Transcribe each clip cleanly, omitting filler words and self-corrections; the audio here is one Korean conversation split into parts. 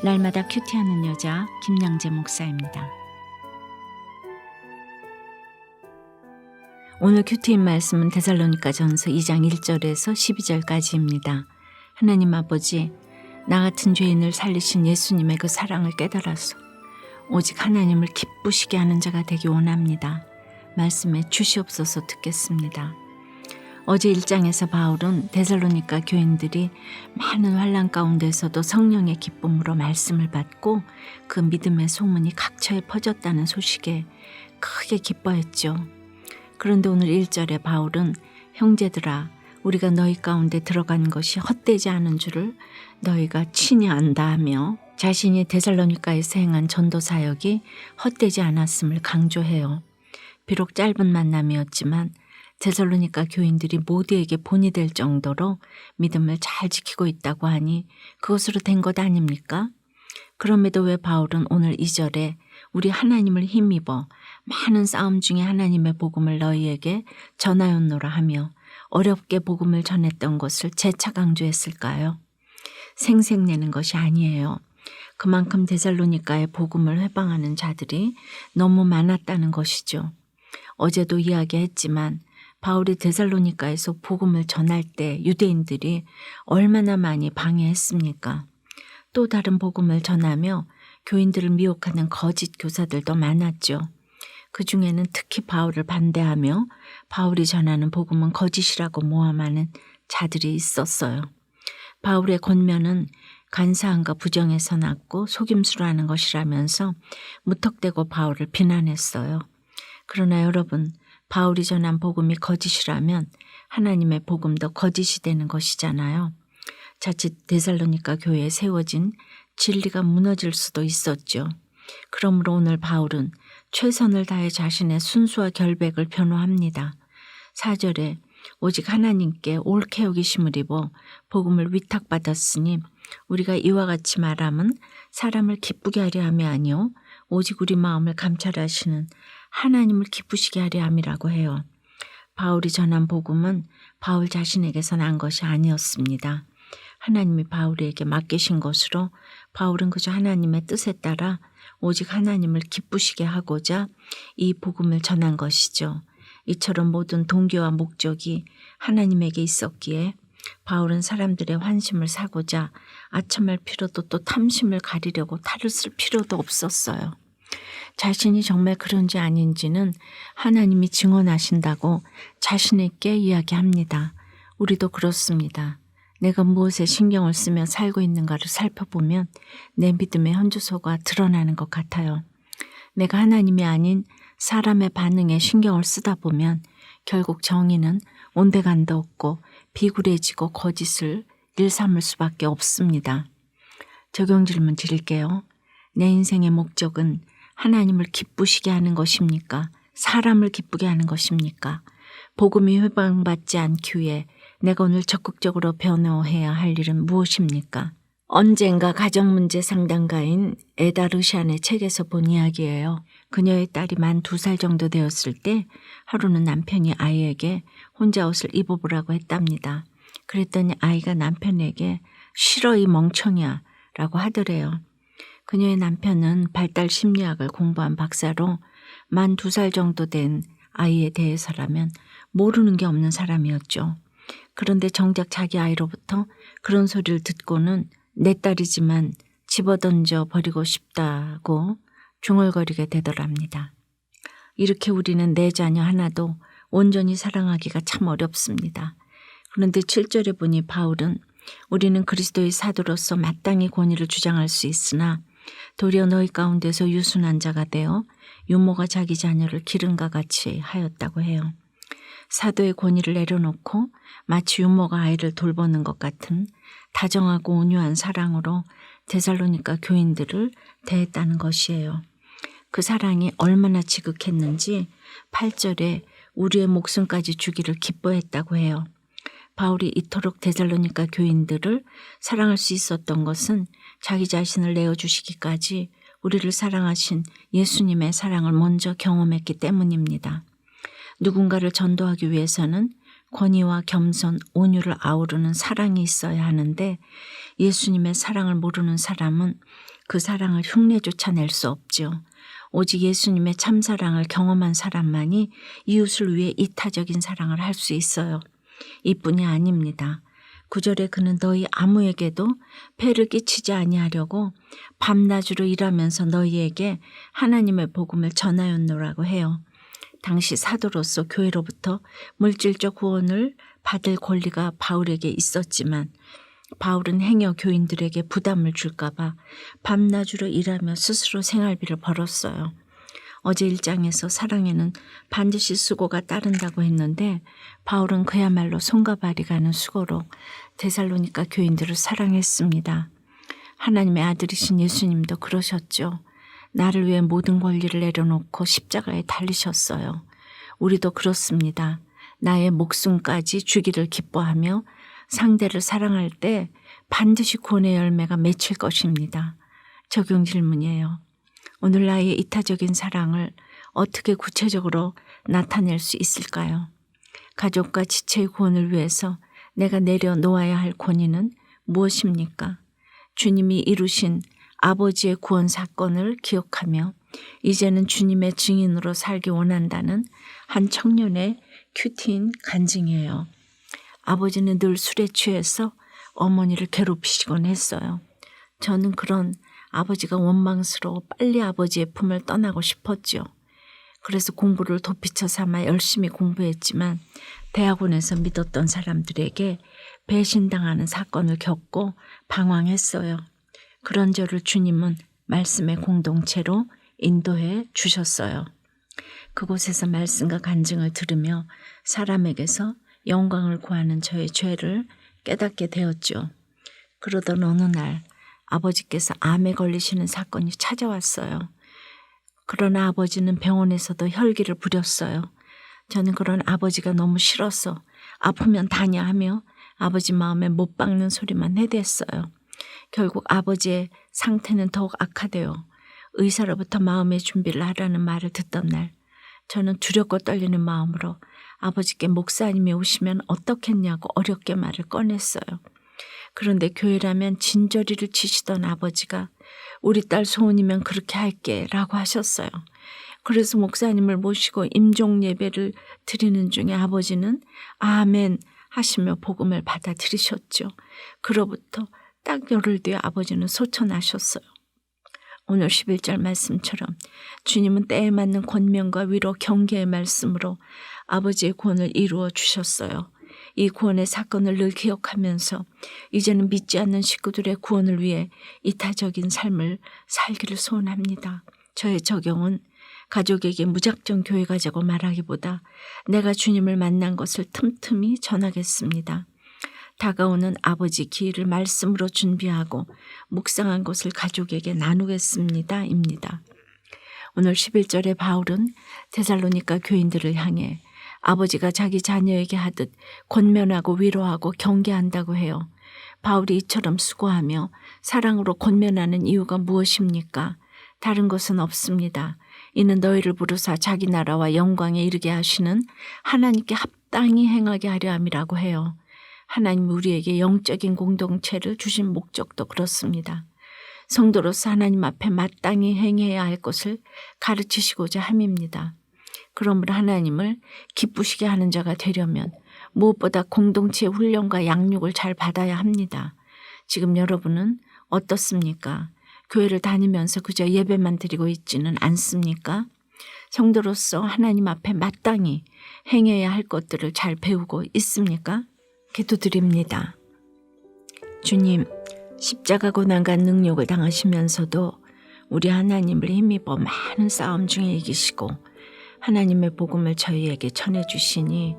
날마다 큐티하는 여자 김양재 목사입니다. 오늘 큐티인 말씀은 데살로니가전서 2장 1절에서 12절까지입니다. 하나님 아버지, 나 같은 죄인을 살리신 예수님의 그 사랑을 깨달아서 오직 하나님을 기쁘시게 하는 자가 되기 원합니다. 말씀에 주시옵소서 듣겠습니다. 어제 1장에서 바울은 데살로니가 교인들이 많은 환난 가운데서도 성령의 기쁨으로 말씀을 받고 그 믿음의 소문이 각처에 퍼졌다는 소식에 크게 기뻐했죠. 그런데 오늘 1절에 바울은 형제들아, 우리가 너희 가운데 들어간 것이 헛되지 않은 줄을 너희가 친히 안다 하며 자신이 데살로니가에서 행한 전도 사역이 헛되지 않았음을 강조해요. 비록 짧은 만남이었지만 데살로니가 교인들이 모두에게 본이 될 정도로 믿음을 잘 지키고 있다고 하니 그것으로 된 것 아닙니까? 그럼에도 왜 바울은 오늘 2절에 우리 하나님을 힘입어 많은 싸움 중에 하나님의 복음을 너희에게 전하였노라 하며 어렵게 복음을 전했던 것을 재차 강조했을까요? 생색내는 것이 아니에요. 그만큼 데살로니가의 복음을 회방하는 자들이 너무 많았다는 것이죠. 어제도 이야기했지만 바울이 데살로니가에서 복음을 전할 때 유대인들이 얼마나 많이 방해했습니까? 또 다른 복음을 전하며 교인들을 미혹하는 거짓 교사들도 많았죠. 그 중에는 특히 바울을 반대하며 바울이 전하는 복음은 거짓이라고 모함하는 자들이 있었어요. 바울의 권면은 간사함과 부정에서 났고 속임수로 하는 것이라면서 무턱대고 바울을 비난했어요. 그러나 여러분, 바울이 전한 복음이 거짓이라면 하나님의 복음도 거짓이 되는 것이잖아요. 자칫 데살로니가 교회에 세워진 진리가 무너질 수도 있었죠. 그러므로 오늘 바울은 최선을 다해 자신의 순수와 결백을 변호합니다. 4절에 오직 하나님께 옳게 여기심을 입어 복음을 위탁받았으니 우리가 이와 같이 말함은 사람을 기쁘게 하려 함이 아니요 오직 우리 마음을 감찰하시는 하나님을 기쁘시게 하려 함이라고 해요. 바울이 전한 복음은 바울 자신에게서 난 것이 아니었습니다. 하나님이 바울에게 맡기신 것으로 바울은 그저 하나님의 뜻에 따라 오직 하나님을 기쁘시게 하고자 이 복음을 전한 것이죠. 이처럼 모든 동기와 목적이 하나님에게 있었기에 바울은 사람들의 환심을 사고자 아첨할 필요도 또 탐심을 가리려고 탈을 쓸 필요도 없었어요. 자신이 정말 그런지 아닌지는 하나님이 증언하신다고 자신 있게 이야기합니다. 우리도 그렇습니다. 내가 무엇에 신경을 쓰며 살고 있는가를 살펴보면 내 믿음의 현주소가 드러나는 것 같아요. 내가 하나님이 아닌 사람의 반응에 신경을 쓰다 보면 결국 정의는 온데간도 없고 비굴해지고 거짓을 일삼을 수밖에 없습니다. 적용 질문 드릴게요. 내 인생의 목적은 하나님을 기쁘시게 하는 것입니까? 사람을 기쁘게 하는 것입니까? 복음이 회방받지 않기 위해 내가 오늘 적극적으로 변호해야 할 일은 무엇입니까? 언젠가 가정문제 상담가인 에다 르샨의 책에서 본 이야기예요. 그녀의 딸이 만 2살 정도 되었을 때 하루는 남편이 아이에게 혼자 옷을 입어보라고 했답니다. 그랬더니 아이가 남편에게 싫어 이 멍청이야 라고 하더래요. 그녀의 남편은 발달 심리학을 공부한 박사로 만 2살 정도 된 아이에 대해서라면 모르는 게 없는 사람이었죠. 그런데 정작 자기 아이로부터 그런 소리를 듣고는 내 딸이지만 집어던져 버리고 싶다고 중얼거리게 되더랍니다. 이렇게 우리는 내 자녀 하나도 온전히 사랑하기가 참 어렵습니다. 그런데 7절에 보니 바울은 우리는 그리스도의 사도로서 마땅히 권위를 주장할 수 있으나 도리어 너희 가운데서 유순한 자가 되어 유모가 자기 자녀를 기름과 같이 하였다고 해요. 사도의 권위를 내려놓고 마치 유모가 아이를 돌보는 것 같은 다정하고 온유한 사랑으로 데살로니가 교인들을 대했다는 것이에요. 그 사랑이 얼마나 지극했는지 8절에 우리의 목숨까지 주기를 기뻐했다고 해요. 바울이 이토록 데살로니가 교인들을 사랑할 수 있었던 것은 자기 자신을 내어주시기까지 우리를 사랑하신 예수님의 사랑을 먼저 경험했기 때문입니다. 누군가를 전도하기 위해서는 권위와 겸손, 온유를 아우르는 사랑이 있어야 하는데 예수님의 사랑을 모르는 사람은 그 사랑을 흉내조차 낼 수 없죠. 오직 예수님의 참사랑을 경험한 사람만이 이웃을 위해 이타적인 사랑을 할 수 있어요. 이뿐이 아닙니다. 9절에 그는 너희 아무에게도 폐를 끼치지 아니하려고 밤낮으로 일하면서 너희에게 하나님의 복음을 전하였노라고 해요. 당시 사도로서 교회로부터 물질적 구원을 받을 권리가 바울에게 있었지만 바울은 행여 교인들에게 부담을 줄까 봐 밤낮으로 일하며 스스로 생활비를 벌었어요. 어제 1장에서 사랑에는 반드시 수고가 따른다고 했는데 바울은 그야말로 손과 발이 가는 수고로 데살로니가 교인들을 사랑했습니다. 하나님의 아들이신 예수님도 그러셨죠. 나를 위해 모든 권리를 내려놓고 십자가에 달리셨어요. 우리도 그렇습니다. 나의 목숨까지 주기를 기뻐하며 상대를 사랑할 때 반드시 구원의 열매가 맺힐 것입니다. 적용 질문이에요. 오늘 나의 이타적인 사랑을 어떻게 구체적으로 나타낼 수 있을까요? 가족과 지체의 구원을 위해서 내가 내려놓아야 할 권위는 무엇입니까? 주님이 이루신 아버지의 구원 사건을 기억하며 이제는 주님의 증인으로 살기 원한다는 한 청년의 큐티인 간증이에요. 아버지는 늘 술에 취해서 어머니를 괴롭히시곤 했어요. 저는 그런 아버지가 원망스러워 빨리 아버지의 품을 떠나고 싶었죠. 그래서 공부를 도피처 삼아 열심히 공부했지만 대학원에서 믿었던 사람들에게 배신당하는 사건을 겪고 방황했어요. 그런 저를 주님은 말씀의 공동체로 인도해 주셨어요. 그곳에서 말씀과 간증을 들으며 사람에게서 영광을 구하는 저의 죄를 깨닫게 되었죠. 그러던 어느 날 아버지께서 암에 걸리시는 사건이 찾아왔어요. 그러나 아버지는 병원에서도 혈기를 부렸어요. 저는 그런 아버지가 너무 싫어서 아프면 다냐 하며 아버지 마음에 못 박는 소리만 해댔어요. 결국 아버지의 상태는 더욱 악화되어 의사로부터 마음의 준비를 하라는 말을 듣던 날 저는 두렵고 떨리는 마음으로 아버지께 목사님이 오시면 어떻겠냐고 어렵게 말을 꺼냈어요. 그런데 교회라면 진저리를 치시던 아버지가 우리 딸 소원이면 그렇게 할게 라고 하셨어요. 그래서 목사님을 모시고 임종 예배를 드리는 중에 아버지는 아멘 하시며 복음을 받아들이셨죠. 그로부터 딱 열흘 뒤에 아버지는 소천하셨어요. 오늘 11절 말씀처럼 주님은 때에 맞는 권면과 위로 경계의 말씀으로 아버지의 구원을 이루어 주셨어요. 이 구원의 사건을 늘 기억하면서 이제는 믿지 않는 식구들의 구원을 위해 이타적인 삶을 살기를 소원합니다. 저의 적용은 가족에게 무작정 교회 가자고 말하기보다 내가 주님을 만난 것을 틈틈이 전하겠습니다. 다가오는 아버지 기일을 말씀으로 준비하고 묵상한 것을 가족에게 나누겠습니다. 입니다. 오늘 11절에 바울은 데살로니가 교인들을 향해 아버지가 자기 자녀에게 하듯 권면하고 위로하고 경계한다고 해요. 바울이 이처럼 수고하며 사랑으로 권면하는 이유가 무엇입니까? 다른 것은 없습니다. 이는 너희를 부르사 자기 나라와 영광에 이르게 하시는 하나님께 합당히 행하게 하려 함이라고 해요. 하나님이 우리에게 영적인 공동체를 주신 목적도 그렇습니다. 성도로서 하나님 앞에 마땅히 행해야 할 것을 가르치시고자 함입니다. 그러므로 하나님을 기쁘시게 하는 자가 되려면 무엇보다 공동체의 훈련과 양육을 잘 받아야 합니다. 지금 여러분은 어떻습니까? 교회를 다니면서 그저 예배만 드리고 있지는 않습니까? 성도로서 하나님 앞에 마땅히 행해야 할 것들을 잘 배우고 있습니까? 기도드립니다. 주님, 십자가 고난과 능욕을 당하시면서도 우리 하나님을 힘입어 많은 싸움 중에 이기시고 하나님의 복음을 저희에게 전해주시니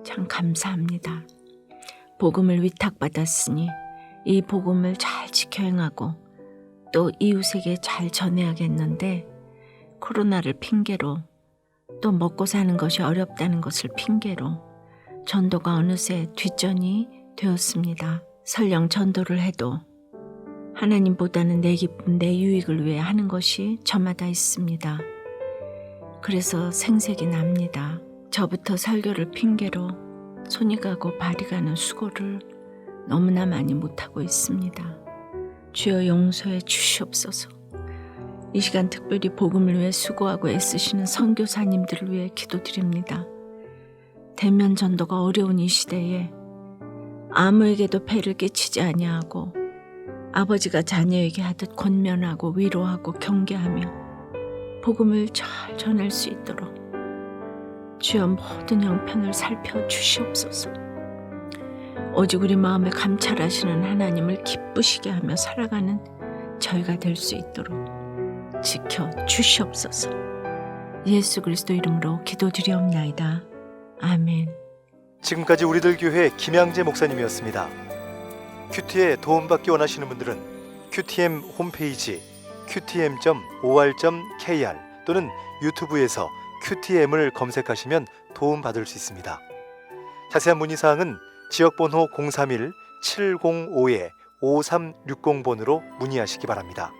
참 감사합니다. 복음을 위탁받았으니 이 복음을 잘 지켜 행하고 또 이웃에게 잘 전해야겠는데 코로나를 핑계로 또 먹고 사는 것이 어렵다는 것을 핑계로 전도가 어느새 뒷전이 되었습니다. 설령 전도를 해도 하나님보다는 내 기쁨, 내 유익을 위해 하는 것이 저마다 있습니다. 그래서 생색이 납니다. 저부터 설교를 핑계로 손이 가고 발이 가는 수고를 너무나 많이 못하고 있습니다. 주여 용서해 주시옵소서. 이 시간 특별히 복음을 위해 수고하고 애쓰시는 선교사님들을 위해 기도드립니다. 대면 전도가 어려운 이 시대에 아무에게도 폐를 끼치지 아니하고 아버지가 자녀에게 하듯 권면하고 위로하고 경계하며 복음을 잘 전할 수 있도록 주여 모든 형편을 살펴 주시옵소서. 오직 우리 마음에 감찰하시는 하나님을 기쁘시게 하며 살아가는 저희가 될 수 있도록 지켜 주시옵소서. 예수 그리스도 이름으로 기도드리옵나이다. 아멘. 지금까지 우리들 교회 김양재 목사님이었습니다. 큐티에 도움받기 원하시는 분들은 QTM 홈페이지 qtm.or.kr 또는 유튜브에서 QTM을 검색하시면 도움받을 수 있습니다. 자세한 문의사항은 지역번호 031-705-5360번으로 문의하시기 바랍니다.